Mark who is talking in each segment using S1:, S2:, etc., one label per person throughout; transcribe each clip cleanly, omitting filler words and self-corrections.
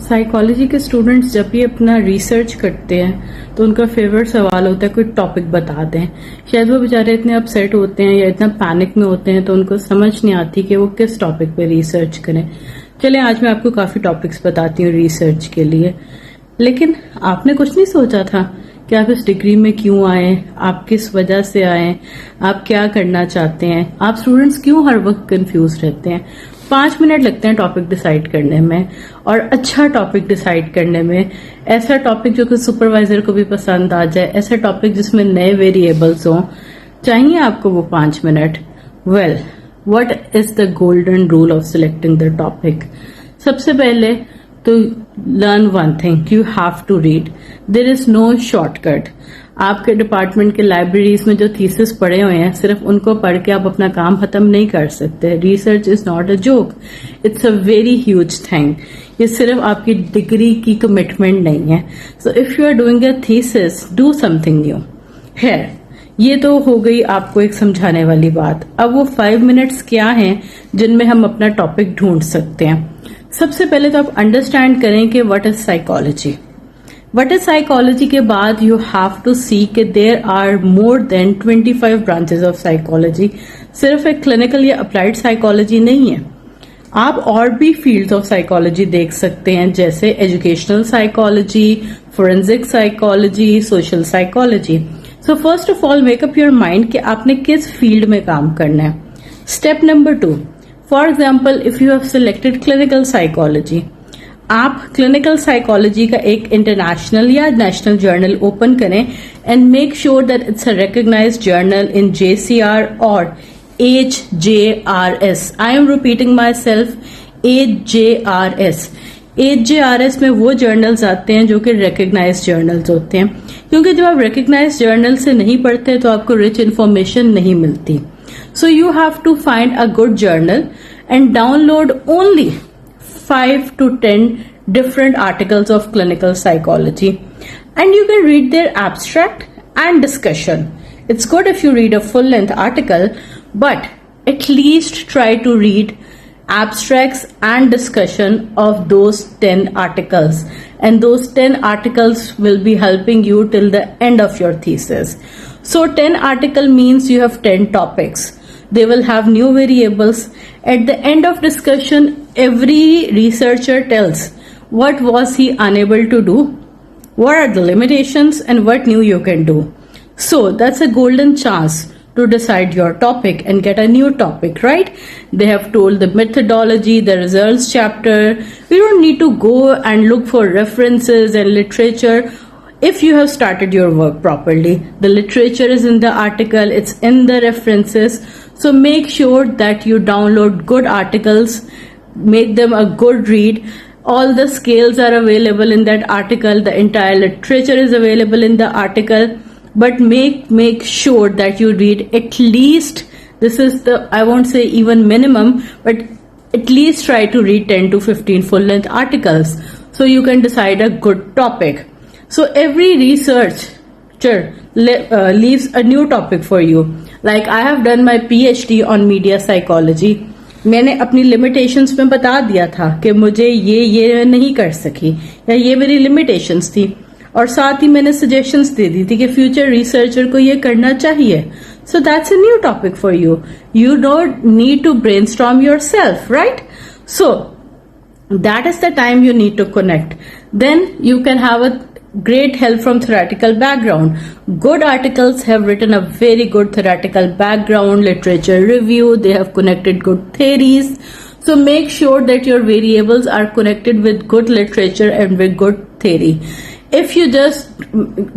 S1: Psychology के students जब भी अपना रिसर्च करते हैं तो उनका फेवरेट सवाल होता है कोई टॉपिक बता दें। शायद वो बेचारे इतने अपसेट होते हैं या इतना पैनिक में होते हैं तो उनको समझ नहीं आती कि वो किस टॉपिक पे रिसर्च करें। चलिए आज मैं आपको काफी टॉपिक्स बताती हूँ रिसर्च के लिए। लेकिन आपने कुछ नहीं सोचा था कि आप इस डिग्री में क्यों आए, आप किस वजह से आए, आप क्या करना चाहते हैं। आप स्टूडेंट्स क्यों हर वक्त कंफ्यूज रहते हैं। 5 मिनट लगते हैं टॉपिक डिसाइड करने में, और अच्छा टॉपिक डिसाइड करने में, ऐसा टॉपिक जो कि सुपरवाइजर को भी पसंद आ जाए, ऐसा टॉपिक जिसमें नए वेरिएबल्स हों। चाहिए आपको वो 5 minute. Well, what is the golden rule of selecting the topic? सबसे पहले तो learn one thing, you have to read. There is no shortcut. आपके डिपार्टमेंट के लाइब्रेरीज में जो थीसिस पड़े हुए हैं, सिर्फ उनको पढ़ के आप अपना काम खत्म नहीं कर सकते। Research is not a joke, it's a very huge thing. ये सिर्फ आपकी डिग्री की कमिटमेंट नहीं है। So if you are doing a thesis, do something new. है, ये तो हो गई आपको एक समझाने वाली बात। अब वो 5 मिनट्स क्या हैं जिनमें हम अपना टॉपिक ढूंढ सकते हैं। सबसे पहले तो आप अंडरस्टैंड करें कि what is psychology. What is psychology के बाद यू हैव टू सी कि there are more than 25 branches of psychology. सिर्फ एक क्लिनिकल या अप्लाइड साइकोलॉजी नहीं है। आप और भी फील्ड्स ऑफ साइकोलॉजी देख सकते हैं, जैसे educational psychology, forensic psychology, social psychology. So first of all make up your mind कि आपने किस फील्ड में काम करना है। Step number 2, for example if you have selected clinical psychology, आप क्लिनिकल साइकोलॉजी का एक इंटरनेशनल या नेशनल जर्नल ओपन करें and make sure that it's a recognised journal in JCR और HJRS। I am repeating myself, HJRS। HJRS में वो journals आते हैं जो कि रिकॉग्नाइज्ड जर्नल्स होते हैं, क्योंकि जब आप रिकॉग्नाइज्ड जर्नल से नहीं पढ़ते तो आपको रिच इन्फॉर्मेशन नहीं मिलती। So you have to find a good journal and download only 5 to 10 different articles of clinical psychology, and you can read their abstract and discussion. It's good if you read a full length article, but at least try to read abstracts and discussion of those 10 articles, and those 10 articles will be helping you till the end of your thesis. So 10 article means you have 10 topics. They will have new variables. At the end of discussion, every researcher tells what was he unable to do, what are the limitations, and what new you can do. So that's a golden chance to decide your topic and get a new topic, right? They have told the methodology, the results chapter. We don't need to go and look for references and literature. If you have started your work properly, the literature is in the article, it's in the references. So make sure that you download good articles, make them a good read. All the scales are available in that article, the entire literature is available in the article, but make sure that you read at least, this is the, I won't say even minimum, but at least try to read 10 to 15 full length articles so you can decide a good topic. So every researcher leaves a new topic for you. Like I have done my PhD on media psychology. मैंने अपनी limitations में बता दिया था कि मुझे ये नहीं कर सकी या ये मेरी limitations थी, और साथ ही मैंने suggestions दे दी थी कि future researcher को ये करना चाहिए. So that's a new topic for you. You don't need to brainstorm yourself, right? So that is the time you need to connect. Then you can have a great help from theoretical background. Good articles have written a very good theoretical background, literature review, they have connected good theories. So make sure that your variables are connected with good literature and with good theory. If you just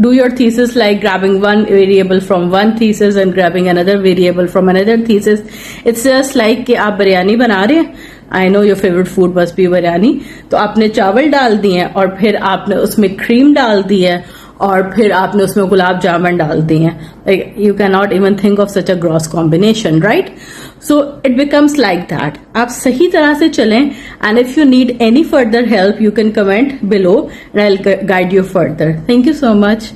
S1: do your thesis like grabbing one variable from one thesis and grabbing another variable from another thesis, it's just like कि आप बिरयानी बना रहे हैं, I know your favourite food must be biryani, तो आपने चावल डाल दिए हैं और फिर आपने उसमें क्रीम डाल दी है और फिर आपने उसमें गुलाब जामुन डाल दिए हैं. You can not even think of such a gross combination, right? So it becomes like that. आप सही तरह से चलें, and if you need any further help you can comment below and I will guide you further. Thank you so much.